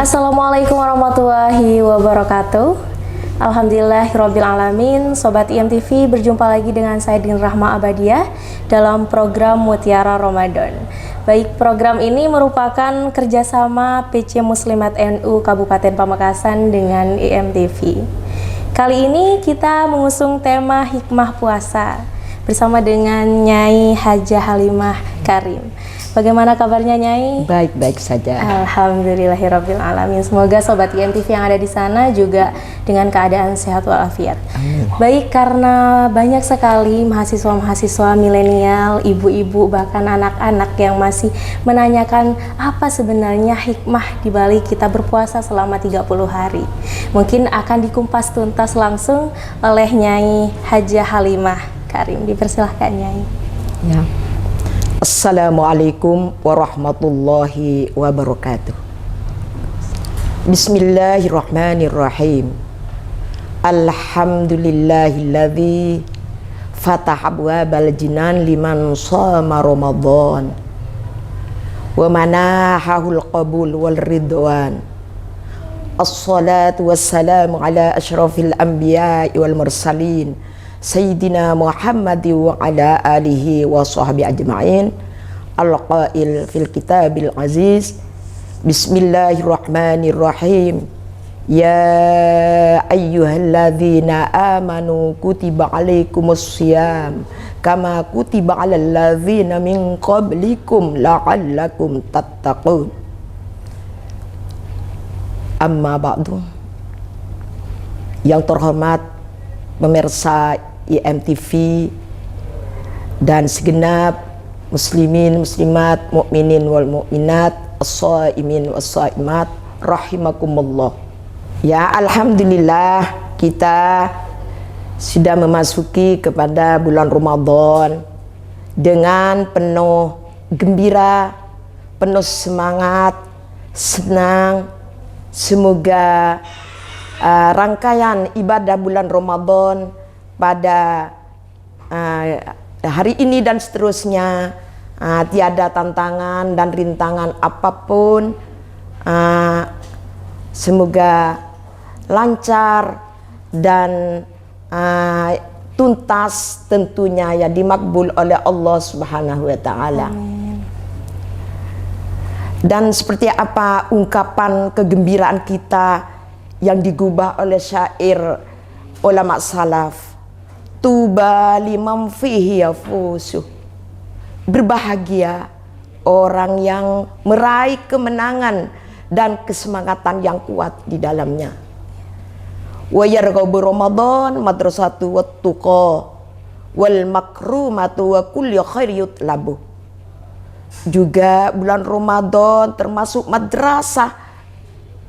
Assalamualaikum warahmatullahi wabarakatuh. Alhamdulillahirabbil alamin. Sobat IMTV, berjumpa lagi dengan saya Din Rahma Abadiah dalam program Mutiara Ramadan. Baik, program ini merupakan kerjasama PC Muslimat NU Kabupaten Pamekasan dengan IMTV. Kali ini kita mengusung tema hikmah puasa bersama dengan Nyai Hajah Halimah Karim. Bagaimana kabarnya, Nyai? Baik-baik saja. Alhamdulillahirabbil alamin. Semoga sobat IMTV yang ada di sana juga dengan keadaan sehat walafiat. Amin. Baik, karena banyak sekali mahasiswa-mahasiswa milenial, ibu-ibu, bahkan anak-anak yang masih menanyakan apa sebenarnya hikmah di balik kita berpuasa selama 30 hari. Mungkin akan dikumpas tuntas langsung oleh Nyai Hajah Halimah Karim. Dipersilahkan, Nyai. Ya. Assalamualaikum warahmatullahi wabarakatuh. Bismillahirrahmanirrahim. Alhamdulillahilladzi fataha abwabal jinan liman shoma Ramadan wa manahahul qabul wal ridwan. Assalatu wassalamu ala asyrafil anbiya'i wal mursalin Sayyidina Muhammad wa ala alihi wa sahbihi ajma'in. Al-qail fil kitabil aziz. Bismillahirrahmanirrahim. Ya ayyuhalladzina amanu kutiba alaikumus syiyam kama kutiba alal ladzina min qablikum la'allakum tattaqun. Amma ba'du. Yang terhormat pemirsa IMTV dan segenap muslimin, muslimat, mukminin wal mukminat, as-shaimin was-shaimat, rahimakumullah. Ya, alhamdulillah kita sudah memasuki kepada bulan Ramadan dengan penuh gembira, penuh semangat, senang. Semoga rangkaian ibadah bulan Ramadan pada hari ini dan seterusnya tiada tantangan dan rintangan apapun, semoga lancar dan tuntas tentunya, ya, dimakbul oleh Allah Subhanahu wa taala. Dan seperti apa ungkapan kegembiraan kita yang digubah oleh syair ulama salaf, tuba liman fihi yafusuh, berbahagia orang yang meraih kemenangan dan kesemangatan yang kuat di dalamnya. Wa yarghabu Ramadan madrasatu wat tuqa wal makrumatu wa kullu khair yutlabu. Juga bulan Ramadan termasuk madrasah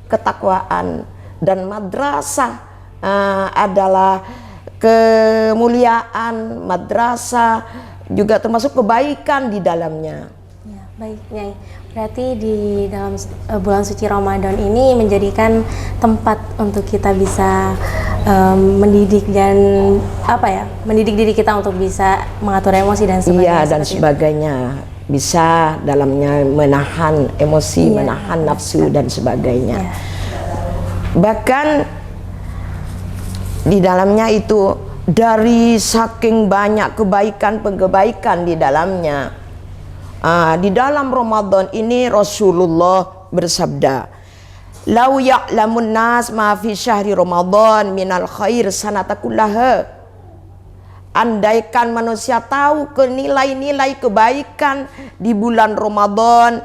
ketakwaan, dan madrasah adalah kemuliaan, madrasah juga termasuk kebaikan di dalamnya. Ya, baik, Nyai. Berarti di dalam bulan suci Ramadan ini menjadikan tempat untuk kita bisa mendidik dan mendidik diri kita untuk bisa mengatur emosi dan sebagainya. Iya, dan sebagainya. Bisa dalamnya menahan emosi, menahan nafsu dan sebagainya. Ya. Bahkan di dalamnya itu dari saking banyak kebaikan di dalamnya, di dalam Ramadan ini Rasulullah bersabda, "Lau ya'lamun nas ma fi syahri Ramadan minal khair sanatakullaha." Andaikan manusia tahu ke nilai-nilai kebaikan di bulan Ramadan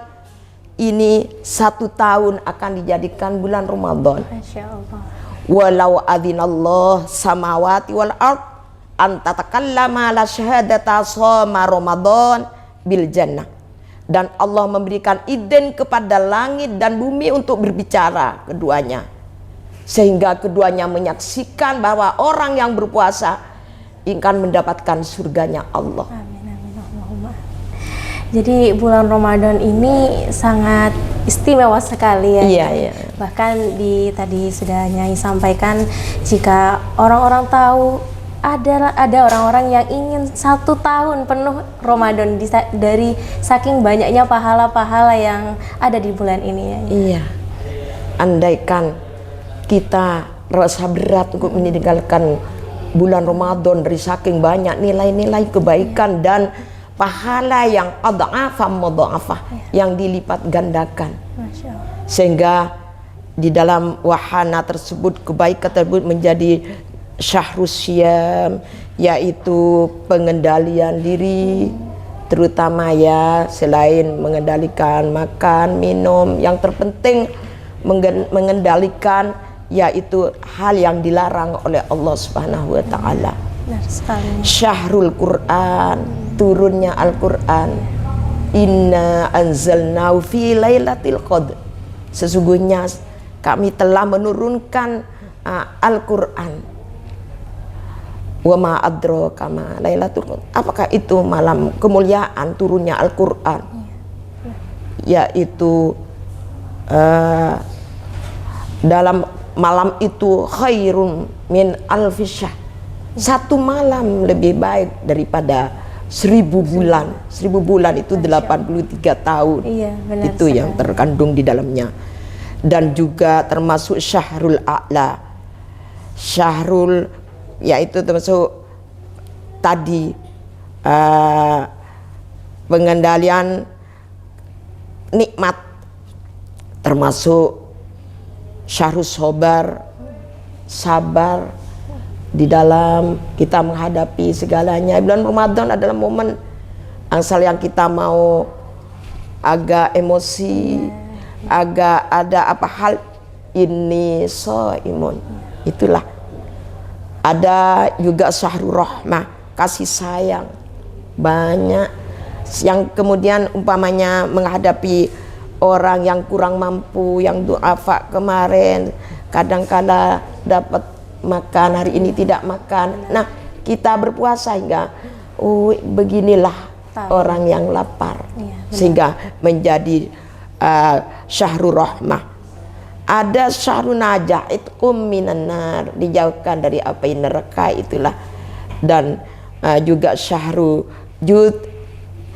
ini, 1 tahun akan dijadikan bulan Ramadan. Masya Allah. Walau adzinallah samawati wal ard an tatakallama la syahadata shoma Ramadan bil jannah. Dan Allah memberikan izin kepada langit dan bumi untuk berbicara keduanya, sehingga keduanya menyaksikan bahwa orang yang berpuasa akan mendapatkan surganya Allah. Amin, amin, Allahumma. Jadi bulan Ramadan ini sangat istimewa sekali, ya. Iya, iya. Bahkan tadi sudah Nyai sampaikan, jika orang-orang tahu ada orang-orang yang ingin 1 tahun penuh Ramadan dari saking banyaknya pahala-pahala yang ada di bulan ini, ya. Iya. andaikan kita rasa berat untuk meninggalkan bulan Ramadan dari saking banyak nilai-nilai kebaikan dan pahala yang adha'afa mudha'afah, yang dilipat gandakan. Masya Allah. Sehingga di dalam wahana tersebut kebaikan tersebut menjadi syahrus syam, yaitu pengendalian diri, terutama ya selain mengendalikan makan minum, yang terpenting mengendalikan yaitu hal yang dilarang oleh Allah Subhanahu wa taala. Benar sekali. Syahrul Quran, turunnya Al-Quran. Inna anzalnahu fi lailatul qadr. Sesungguhnya kami telah menurunkan Al-Quran. Wa ma adraka ma lailatul qadr. Apakah itu malam kemuliaan turunnya Al-Quran? Yaitu dalam malam itu khairun min alfi syahr. Satu malam lebih baik daripada 1000 bulan. 1000 bulan itu 83 tahun. Iya, benar itu sekali. yang terkandung di dalamnya. Dan juga termasuk syahrul a'la. Syahrul, yaitu termasuk tadi pengendalian nikmat, termasuk syahrul sabar di dalam kita menghadapi segalanya. Bulan Ramadan adalah momen asal yang kita mau agak emosi, agak ada apa hal ini imun. Itulah. Ada juga syahrul rahmah, kasih sayang. Banyak yang kemudian umpamanya menghadapi orang yang kurang mampu, yang duafa kemarin, kadang-kala dapat makan, hari ini tidak makan. Nah, kita berpuasa hingga beginilah orang yang lapar. Sehingga menjadi syahrul rahmah. Ada syahrul najah, itqum minan nar, dijauhkan dari api neraka, itulah. Dan juga syahrul jud,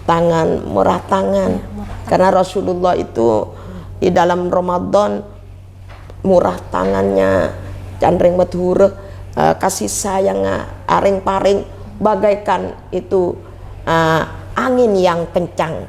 tangan, murah tangan. Karena Rasulullah itu di dalam Ramadan murah tangannya, candring mathur, kasih sayang, aring paring bagaikan itu angin yang kencang,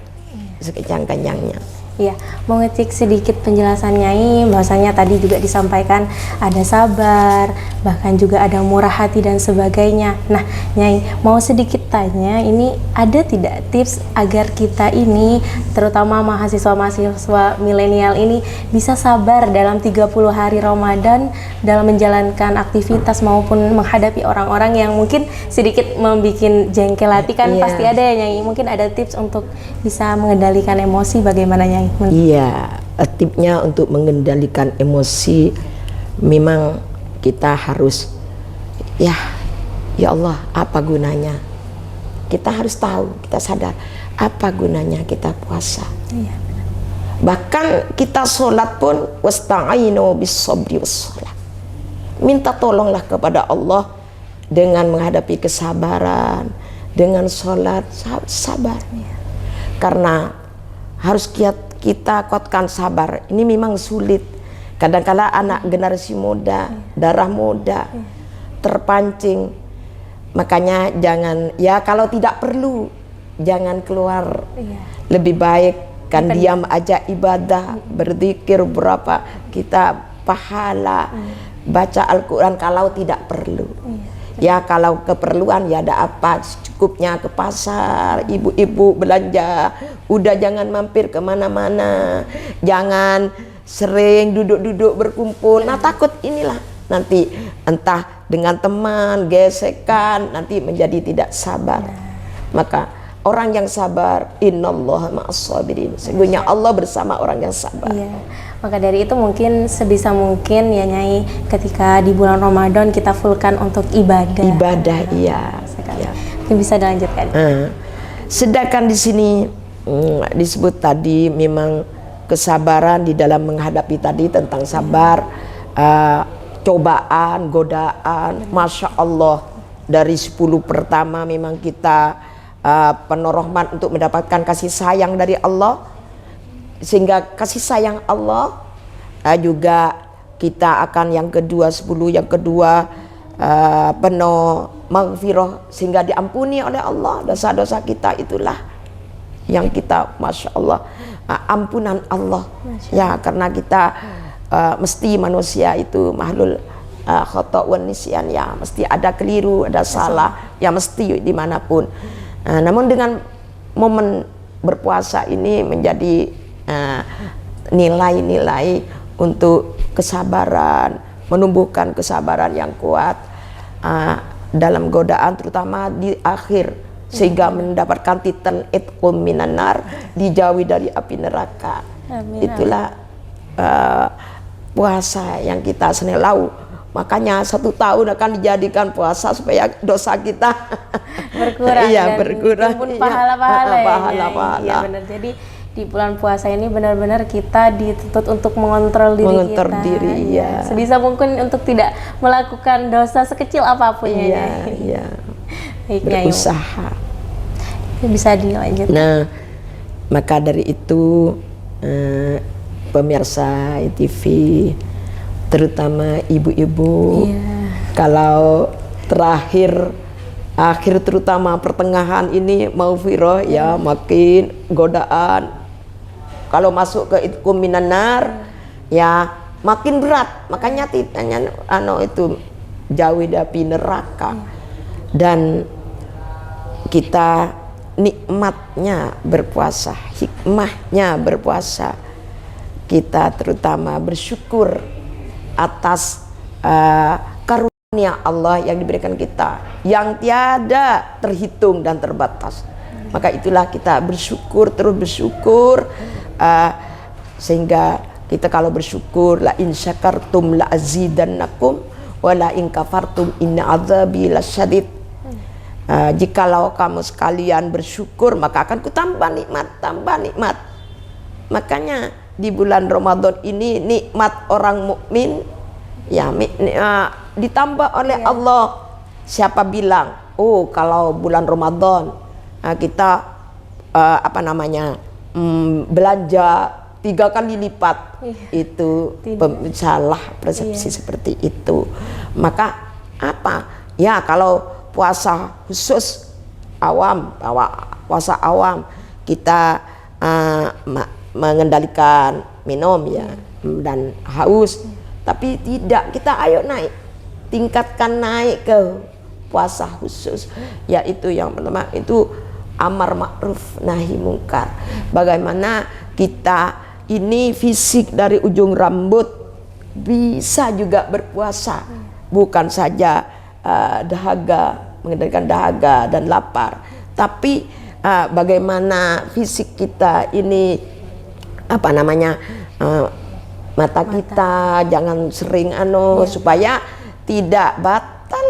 sekencang-kencangnya. Iya, mau ngecek sedikit penjelasan Nyai, bahwasanya tadi juga disampaikan ada sabar, bahkan juga ada murah hati dan sebagainya. Nah, Nyai, mau sedikit tanya, ini ada tidak tips agar kita ini, terutama mahasiswa-mahasiswa milenial ini, bisa sabar dalam 30 hari Ramadan dalam menjalankan aktivitas maupun menghadapi orang-orang yang mungkin sedikit membuat jengkel hati kan? Pasti ada ya Nyai, mungkin ada tips untuk bisa mengendalikan emosi, bagaimana Nyai? Iya, tipsnya untuk mengendalikan emosi memang kita harus ya Allah, apa gunanya? Kita harus tahu, kita sadar apa gunanya kita puasa. Iya. Bahkan kita sholat pun wasta'inu bis-sabri was-shalah. Minta tolonglah kepada Allah dengan menghadapi kesabaran, dengan sholat sabar. Iya. Karena harus kita kuatkan sabar. Ini memang sulit. Kadang-kala anak generasi muda, darah muda, terpancing. Makanya jangan, ya kalau tidak perlu, jangan keluar. Lebih baik kan diam aja ibadah, berzikir berapa kita pahala, baca Al-Quran kalau tidak perlu. Ya kalau keperluan ya ada apa, cukupnya ke pasar, ibu-ibu belanja, udah jangan mampir kemana-mana, jangan sering duduk-duduk berkumpul. Nah takut inilah nanti entah dengan teman, gesekan, nanti menjadi tidak sabar. Maka orang yang sabar, innallaha ma'as-sabirin, sesungguhnya Allah bersama orang yang sabar. Iya. Maka dari itu mungkin sebisa mungkin ya Nyai, ketika di bulan Ramadan kita fullkan untuk ibadah. Ibadah, iya. Ya. Mungkin bisa dilanjutkan. Sedangkan di sini disebut tadi memang kesabaran di dalam menghadapi tadi tentang sabar, cobaan, godaan. Masya Allah, dari 10 pertama memang kita penuh rahmat untuk mendapatkan kasih sayang dari Allah. Sehingga kasih sayang Allah juga kita akan yang kedua 10 yang kedua penuh maghfirah sehingga diampuni oleh Allah dosa-dosa kita. Itulah yang kita Masya Allah ampunan Allah ya, karena kita mesti manusia itu makhluk khata' wan nisyan ya, mesti ada keliru, ada salah ya, mesti dimanapun. Namun dengan momen berpuasa ini menjadi nilai-nilai untuk kesabaran, menumbuhkan kesabaran yang kuat dalam godaan terutama di akhir, sehingga mendapatkan titel itqum minan nar, dijauhi dari api neraka. Amin. Itulah puasa yang kita senelau. Makanya 1 tahun akan dijadikan puasa supaya dosa kita berkurang. Iya, berkurang. Pun pahala-pahala ya. Pahala-pahala. Iya benar. Jadi di bulan puasa ini benar-benar kita dituntut untuk mengontrol diri kita. Diri, ya. Sebisa mungkin untuk tidak melakukan dosa sekecil apapun ya. Iya. Baiknya, berusaha. Bisa dilanjut. Nah, maka dari itu pemirsa ITV, terutama ibu-ibu, kalau akhir terutama pertengahan ini maghfirah ya, makin godaan. Kalau masuk ke itqum minan nar ya makin berat, makanya titanya itu jauhi dari neraka. Dan kita nikmatnya berpuasa, hikmahnya berpuasa, kita terutama bersyukur atas karunia Allah yang diberikan kita yang tiada terhitung dan terbatas. Maka itulah kita bersyukur, terus bersyukur, sehingga kita kalau bersyukur, la in syakartum la azidannakum wa la in kafartum inna azabi lasyadid. Jikalau kamu sekalian bersyukur, maka akan kutambah nikmat, tambah nikmat. Makanya di bulan Ramadan ini nikmat orang mukmin ya ditambah oleh Allah. Siapa bilang, oh kalau bulan Ramadan kita belanja 3 kali lipat, itu salah persepsi seperti itu. Maka apa ya, kalau puasa khusus puasa awam kita mengendalikan minum ya dan haus, tapi tidak, kita ayo tingkatkan naik ke puasa khusus, yaitu yang pertama itu amar ma'ruf nahi mungkar. Bagaimana kita ini fisik dari ujung rambut bisa juga berpuasa, bukan saja dahaga, mengendalikan dahaga dan lapar, tapi bagaimana fisik kita ini mata kita jangan sering supaya tidak batal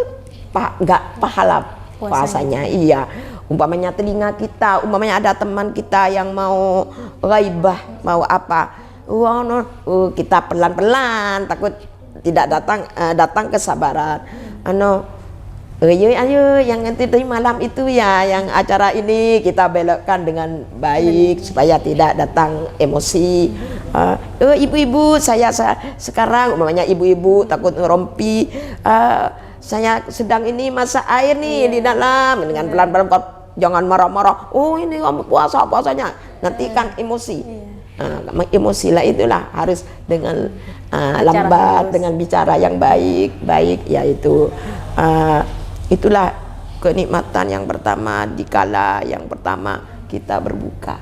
nggak pahala puasanya. Iya, umpamanya telinga kita, umpamanya ada teman kita yang mau ghaibah, mau apa, kita pelan-pelan takut tidak datang kesabaran. Ayo yang nanti dari malam itu ya, yang acara ini kita belokkan dengan baik supaya tidak datang emosi. Ibu-ibu, saya sekarang umpamanya ibu-ibu takut ngerompi, saya sedang ini masak air nih di dalam, dengan pelan-pelan, jangan marah-marah. Oh ini kamu puasanya, nanti kan emosi. Emosilah, itulah harus dengan lambat, dengan bicara yang baik, yaitu itulah kenikmatan yang pertama dikala yang pertama kita berbuka.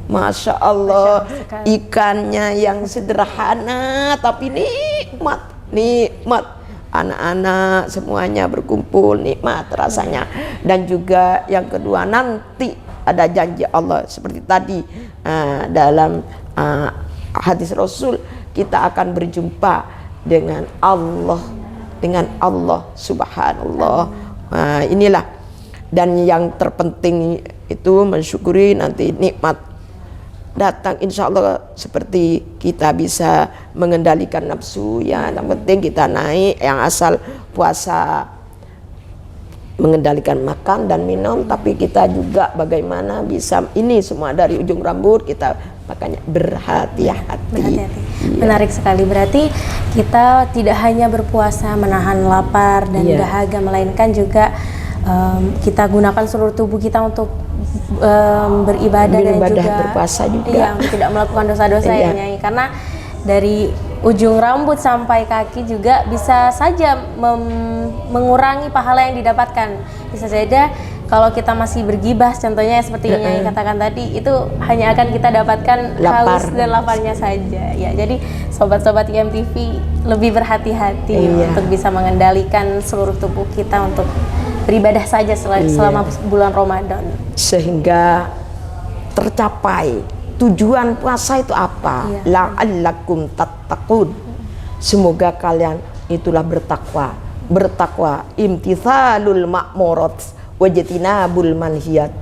Masya Allah, ikannya yang sederhana tapi nikmat. Anak-anak semuanya berkumpul, nikmat rasanya. Dan juga yang kedua, nanti ada janji Allah seperti tadi dalam hadis Rasul, kita akan berjumpa dengan Allah subhanallah. Inilah, dan yang terpenting itu mensyukuri nanti nikmat datang, insya Allah seperti kita bisa mengendalikan nafsu ya. Yang penting kita naik, yang asal puasa mengendalikan makan dan minum, tapi kita juga bagaimana bisa ini semua dari ujung rambut kita makanya berhati-hati. Berhati-hati. Iya. Menarik sekali. Berarti kita tidak hanya berpuasa menahan lapar dan Iya. dahaga, melainkan juga kita gunakan seluruh tubuh kita untuk beribadah dan juga berpuasa juga. iya, tidak melakukan dosa-dosa Iya. ya Nyai. Karena dari ujung rambut sampai kaki juga bisa saja mengurangi pahala yang didapatkan. Bisa saja kalau kita masih bergibah, contohnya seperti yang Nyai katakan tadi, itu hanya akan kita dapatkan haus dan laparnya saja. Ya, jadi sobat-sobat IMTV lebih berhati-hati untuk bisa mengendalikan seluruh tubuh kita untuk beribadah saja selama bulan Ramadan. Sehingga tercapai tujuan puasa itu apa? La'allakum tattaqun. Semoga kalian itulah bertakwa. Bertakwa, imtithalul ma'murat wajtinabul manhiyat.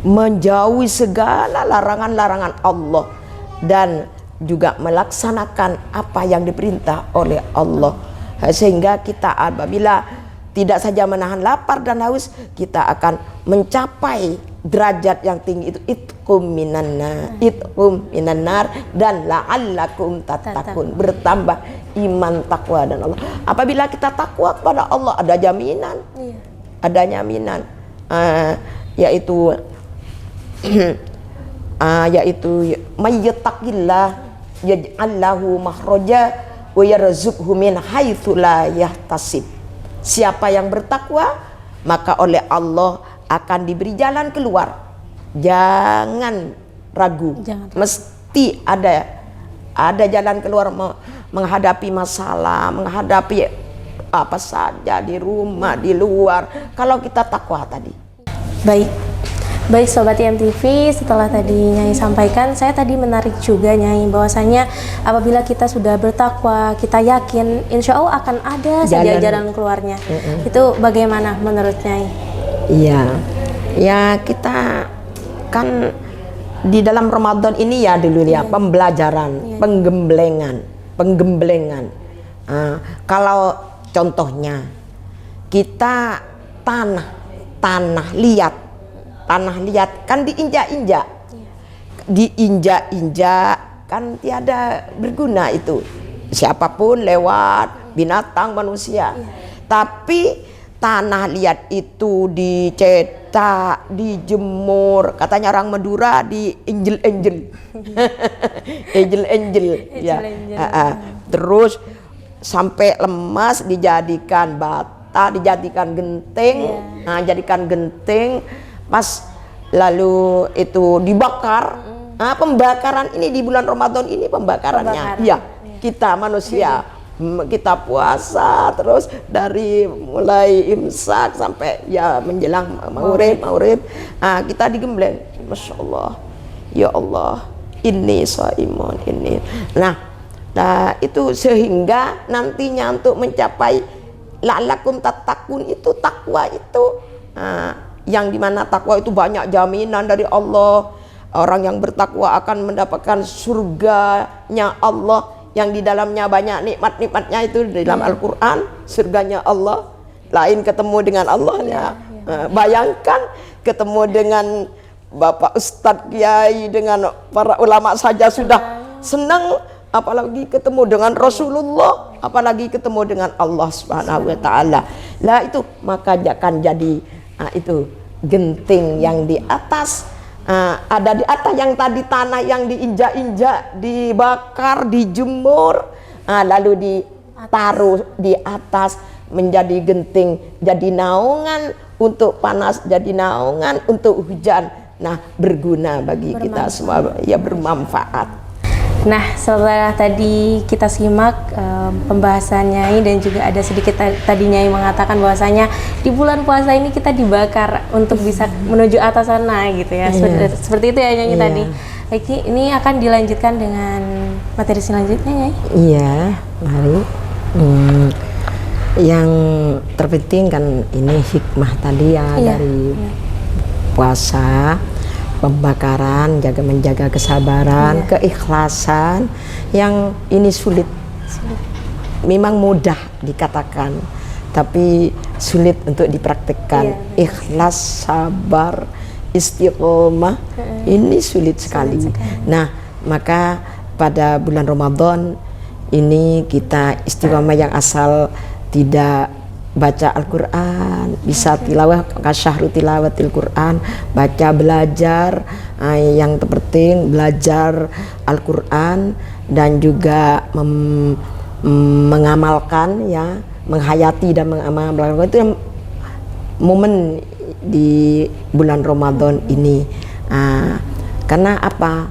Menjauhi segala larangan-larangan Allah dan juga melaksanakan apa yang diperintah oleh Allah. Sehingga kita apabila tidak saja menahan lapar dan haus, kita akan mencapai derajat yang tinggi itu, itqum minan nar dan la'allakum tattaqun, bertambah iman, takwa dan Allah. Apabila kita takwa kepada Allah, ada jaminan, ada jaminan, yaitu mayyattaqillah yaj'al lahu makhraja wa yarzuqhu min haitsu la yahtasib. Siapa yang bertakwa, maka oleh Allah akan diberi jalan keluar. Jangan ragu. Mesti ada jalan keluar menghadapi masalah, menghadapi apa saja di rumah, di luar. Kalau kita takwa tadi. Baik Sobat IMTV, setelah tadi Nyai sampaikan, saya tadi menarik juga Nyai bahwasanya apabila kita sudah bertakwa, kita yakin insya Allah akan ada saja jalan keluarnya. Itu bagaimana menurut Nyai? Iya, ya kita kan di dalam Ramadan ini ya dulu ya pembelajaran, penggemblengan. Kalau contohnya kita tanah liat kan diinjak-injak, kan tiada berguna itu. Siapapun lewat, binatang, manusia. Tapi tanah liat itu dicetak, dijemur, katanya orang Madura di angel ya. Terus sampai lemas dijadikan bata, dijadikan genting, jadikan genting. Pas lalu itu dibakar. Pembakaran ini di bulan Ramadan ini pembakarannya. Ya, kita manusia kita puasa terus dari mulai imsak sampai ya menjelang maghrib. Kita digembleng. Masya Allah, ya Allah, ini shaimun ini. Nah, itu sehingga nantinya untuk mencapai la'allakum tattaqun itu takwa itu. Yang dimana takwa itu banyak jaminan dari Allah. Orang yang bertakwa akan mendapatkan surganya Allah yang di dalamnya banyak nikmat-nikmatnya itu di dalam Al-Quran. Surganya Allah, lain ketemu dengan Allah ya. Bayangkan ketemu dengan Bapak Ustadz Kiai, dengan para ulama saja sudah senang, apalagi ketemu dengan Rasulullah, apalagi ketemu dengan Allah Subhanahu wa taala. Lah itu maka akan jadi itu genting yang di atas, ada di atas yang tadi tanah yang diinjak-injak, dibakar, dijemur, lalu ditaruh di atas menjadi genting, jadi naungan untuk panas, jadi naungan untuk hujan. Nah, berguna bagi kita semua, ya bermanfaat. Nah, setelah tadi kita simak pembahasan Nyai dan juga ada sedikit tadi Nyai mengatakan bahwasanya di bulan puasa ini kita dibakar untuk bisa menuju atas sana gitu ya. Seperti itu ya Nyai tadi. Ini akan dilanjutkan dengan materi selanjutnya Nyai. Iya, mari. Yang terpenting kan ini hikmah tadi ya dari puasa. Pembakaran, menjaga kesabaran, keikhlasan, yang ini sulit. Memang mudah dikatakan, tapi sulit untuk dipraktikkan. Ikhlas, sabar, istiqomah, ini sulit sekali. Nah, Maka pada bulan Ramadan ini kita istiqomah yang asal tidak baca Al-Quran, bisa tilawah, kasyahru tilawatil Quran, baca belajar, yang terpenting belajar Al-Quran dan juga mengamalkan, ya, menghayati dan mengamalkan. Itu yang momen di bulan Ramadan ini. Karena apa?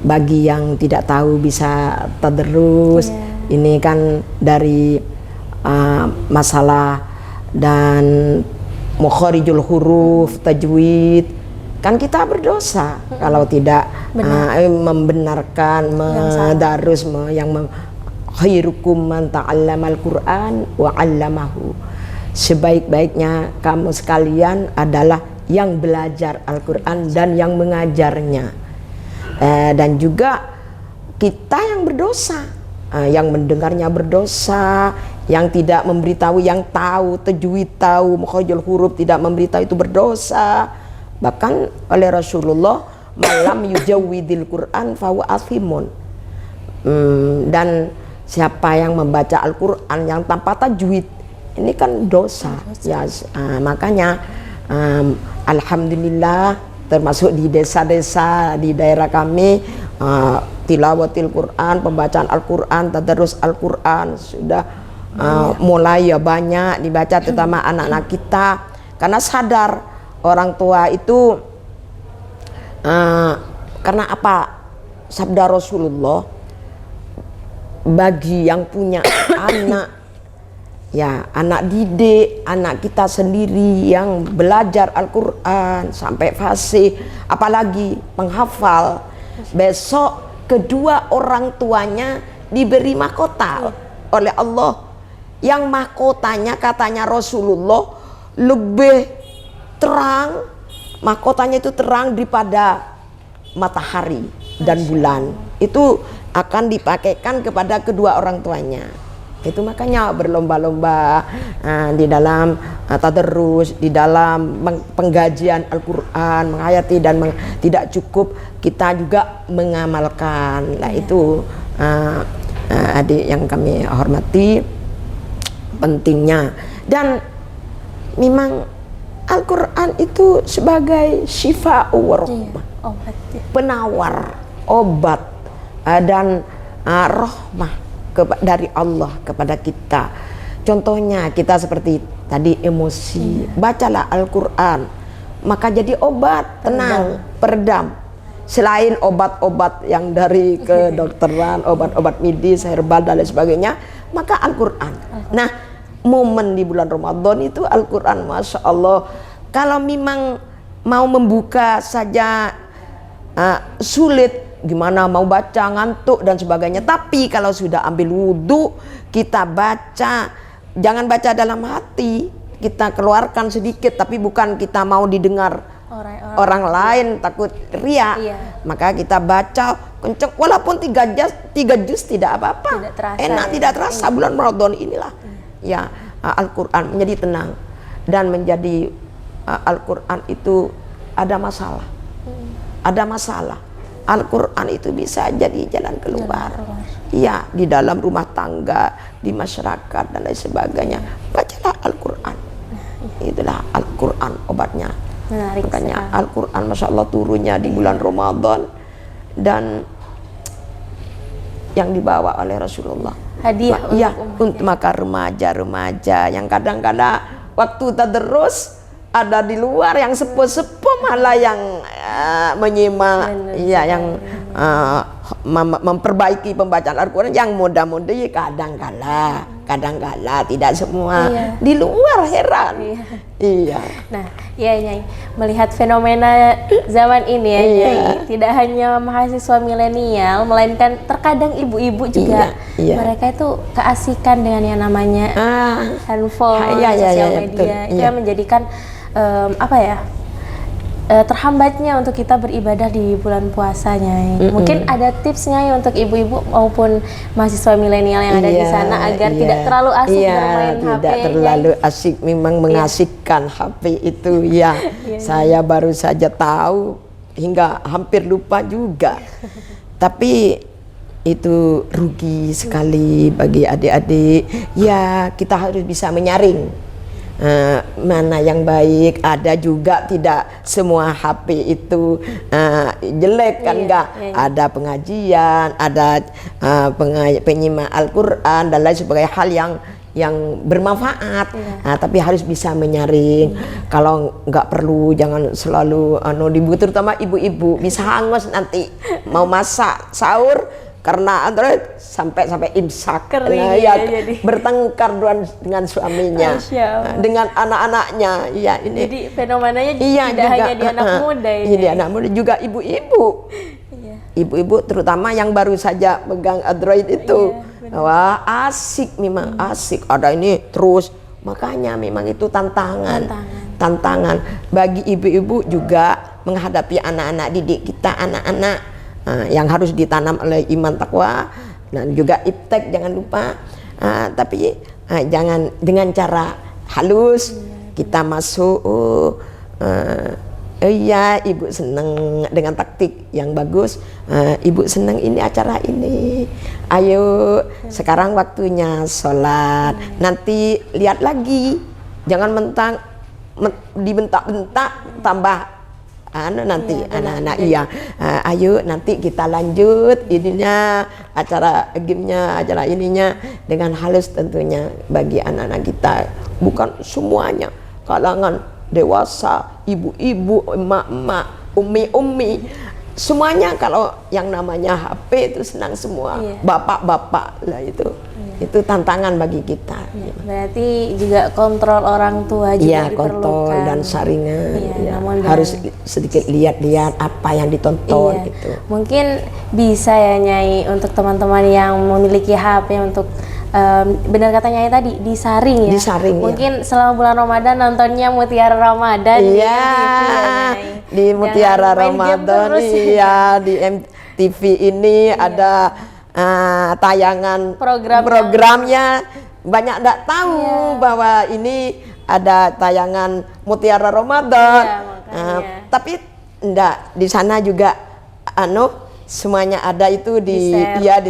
Bagi yang tidak tahu bisa tadarus, ini kan dari masalah dan mukharijul huruf, tajwid, kan kita berdosa kalau tidak membenarkan, medarus, khairukum man ta'allamal Qur'an wa 'allamahu. Sebaik-baiknya kamu sekalian adalah yang belajar Al-Quran dan yang mengajarnya. Dan juga kita yang berdosa, yang mendengarnya berdosa, yang tidak memberitahu, yang tahu tajwid, tahu mukharijul huruf, tidak memberitahu, itu berdosa. Bahkan oleh Rasulullah, malam yujawwidil Quran fahuwa athimun. Dan siapa yang membaca Al-Quran yang tanpa tajwid, ini kan dosa. Ya, makanya alhamdulillah, termasuk di desa-desa di daerah kami, tilawatil Quran, pembacaan Al-Quran, tadarus Al-Quran sudah mulai ya banyak dibaca, terutama anak-anak kita, karena sadar orang tua itu karena apa? Sabda Rasulullah, bagi yang punya anak, ya, anak didik, anak kita sendiri yang belajar Al-Quran sampai fasih, apalagi penghafal, besok kedua orang tuanya diberi mahkota oleh Allah, yang mahkotanya katanya Rasulullah lebih terang, mahkotanya itu terang daripada matahari dan bulan. Itu akan dipakaikan kepada kedua orang tuanya. Itu makanya berlomba-lomba di dalam tadarus, di dalam penggajian Al-Quran, menghayati, dan tidak cukup kita juga mengamalkan. Nah, itu adik yang kami hormati, pentingnya. Dan memang Al-Quran itu sebagai syifa'u wa rahmah, penawar, obat, dan rahmah dari Allah kepada kita. Contohnya kita seperti tadi emosi, bacalah Al-Quran, maka jadi obat, tenang, peredam. Selain obat-obat yang dari kedokteran, obat-obat medis, herbal dan lain sebagainya, maka Al-Quran. Nah, momen di bulan Ramadan itu Al-Quran, Masya Allah. Kalau memang mau membuka saja sulit, gimana mau baca, ngantuk dan sebagainya. Tapi kalau sudah ambil wudhu, kita baca, jangan baca dalam hati, kita keluarkan sedikit, tapi bukan kita mau didengar orang lain, takut ria. Maka kita baca kenceng, walaupun 3 juz tidak apa-apa, enak, tidak terasa. Bulan Ramadan inilah ya Al-Quran menjadi tenang, dan menjadi Al-Quran itu ada masalah, ada masalah. Al-Quran itu bisa jadi jalan keluar. Iya, di dalam rumah tangga, di masyarakat dan lain sebagainya. Bacalah Al-Quran. Itulah Al-Quran obatnya. Makanya Al-Quran, Masya Allah, turunnya di bulan Ramadan, dan yang dibawa oleh Rasulullah hadiah untuk maka remaja-remaja yang kadang-kadang waktu tadarus ada di luar, yang sepuh-sepuh malah yang menyimak, ya, yang memperbaiki pembacaan Al-Quran. Yang muda-mudi kadang-kala tidak semua, di luar, heran. Iya. Nah, ya Nyai, melihat fenomena zaman ini ya Nyai, tidak hanya mahasiswa milenial, melainkan terkadang ibu-ibu juga, mereka itu keasikan dengan yang namanya handphone, sosial media, itu yang menjadikan terhambatnya untuk kita beribadah di bulan puasanya. Mungkin ada tipsnya ya untuk ibu-ibu maupun mahasiswa milenial yang ada di sana agar tidak terlalu asik bermain HP. Tidak terlalu asik, memang mengasikkan HP itu Saya baru saja tahu, hingga hampir lupa juga. Tapi itu rugi sekali bagi adik-adik. Ya, kita harus bisa menyaring mana yang baik. Ada juga tidak semua HP itu jelek kan, enggak. Ada pengajian, ada penyimak Al-Quran dan lain sebagainya, hal yang bermanfaat. Tapi harus bisa menyaring. Kalau nggak perlu jangan selalu dibuat, terutama ibu-ibu bisa hangus nanti mau masak sahur karena Android sampai imsak. Kering, jadi bertengkar dengan suaminya, dengan anak-anaknya. Ya, ini jadi fenomenanya tidak juga, hanya di anak muda ini. Di anak muda juga ibu-ibu. Ibu-ibu terutama yang baru saja pegang Android itu. Wah, asik, memang asik. Ada ini terus, makanya memang itu tantangan bagi ibu-ibu juga menghadapi anak-anak didik kita, anak-anak yang harus ditanam oleh iman takwa dan juga iptek, jangan lupa. Tapi jangan dengan cara halus kita masuk. Iya, ibu senang dengan taktik yang bagus. Ibu senang ini acara ini. Ayo, sekarang waktunya sholat. Nanti lihat lagi, jangan dibentak-bentak tambah nanti anak-anak. Ayo nanti kita lanjut ininya, acara gamenya, acara ininya dengan halus tentunya bagi anak-anak kita. Bukan semuanya, kalangan dewasa, ibu-ibu, emak-emak, umi-umi, semuanya kalau yang namanya HP itu senang semua. Bapak-bapak lah itu. Itu tantangan bagi kita. Berarti juga kontrol orang tua juga diperlukan. Kontrol dan saringan. Harus sedikit lihat-lihat apa yang ditonton gitu. Mungkin bisa ya Nyai, untuk teman-teman yang memiliki HP untuk benar kata Nyai tadi, disaring ya. Disaring, mungkin selama bulan Ramadan nontonnya Mutiara Ramadan. Di Mutiara Ramadan. Di MTV ini ada tayangan programnya. Banyak tidak tahu bahwa ini ada tayangan Mutiara Ramadan. Tapi enggak, di sana juga semuanya ada itu di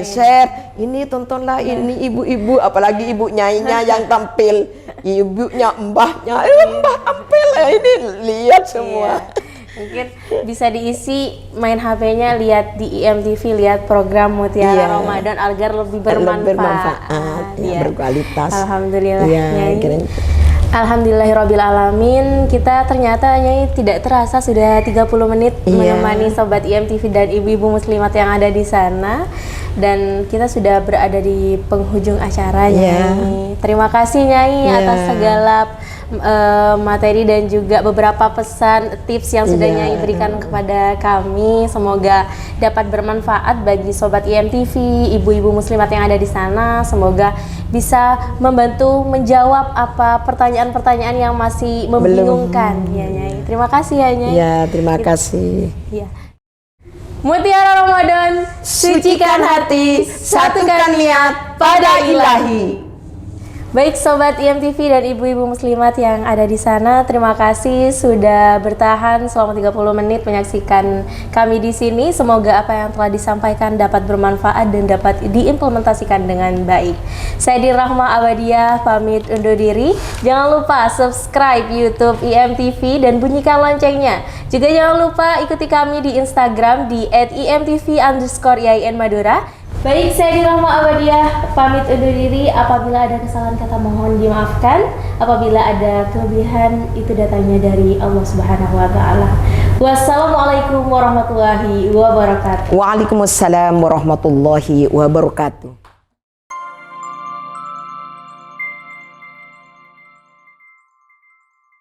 share. Ini tontonlah, ini ibu-ibu, apalagi ibu nyainya yang tampil, ibunya mbahnya mbah tampil, ini lihat semua. Mungkin bisa diisi main HP-nya, lihat di IMTV, lihat program Mutiara Ramadan agar lebih bermanfaat, berkualitas. Alhamdulillah. Alhamdulillahirrabbilalamin. Kita ternyata Nyai tidak terasa sudah 30 menit menemani Sobat IMTV dan ibu-ibu muslimat yang ada di sana. Dan kita sudah berada di penghujung acara Nyai. Terima kasih Nyai atas segala materi dan juga beberapa pesan, tips yang sudah Nyai berikan kepada kami. Semoga dapat bermanfaat bagi Sobat IMTV, ibu-ibu muslimat yang ada di sana. Semoga bisa membantu menjawab apa pertanyaan-pertanyaan yang masih membingungkan. Ya Nyai. Terima kasih ya Nyai. Ya, terima kasih. Mutiara Ramadan, sucikan hati, satukan niat pada ilahi. Baik Sobat IMTV dan ibu-ibu muslimat yang ada di sana, terima kasih sudah bertahan selama 30 menit menyaksikan kami di sini. Semoga apa yang telah disampaikan dapat bermanfaat dan dapat diimplementasikan dengan baik. Saya Dirahma Abadiah pamit undur diri. Jangan lupa subscribe YouTube IMTV dan bunyikan loncengnya. Juga jangan lupa ikuti kami di Instagram di @imtv_IAIN Madura. Baik, saya Dirahma Abadiah pamit undur diri. Apabila ada kesalahan kata mohon dimaafkan. Apabila ada kelebihan itu datangnya dari Allah Subhanahu wa taala. Wassalamualaikum warahmatullahi wabarakatuh. Waalaikumsalam warahmatullahi wabarakatuh.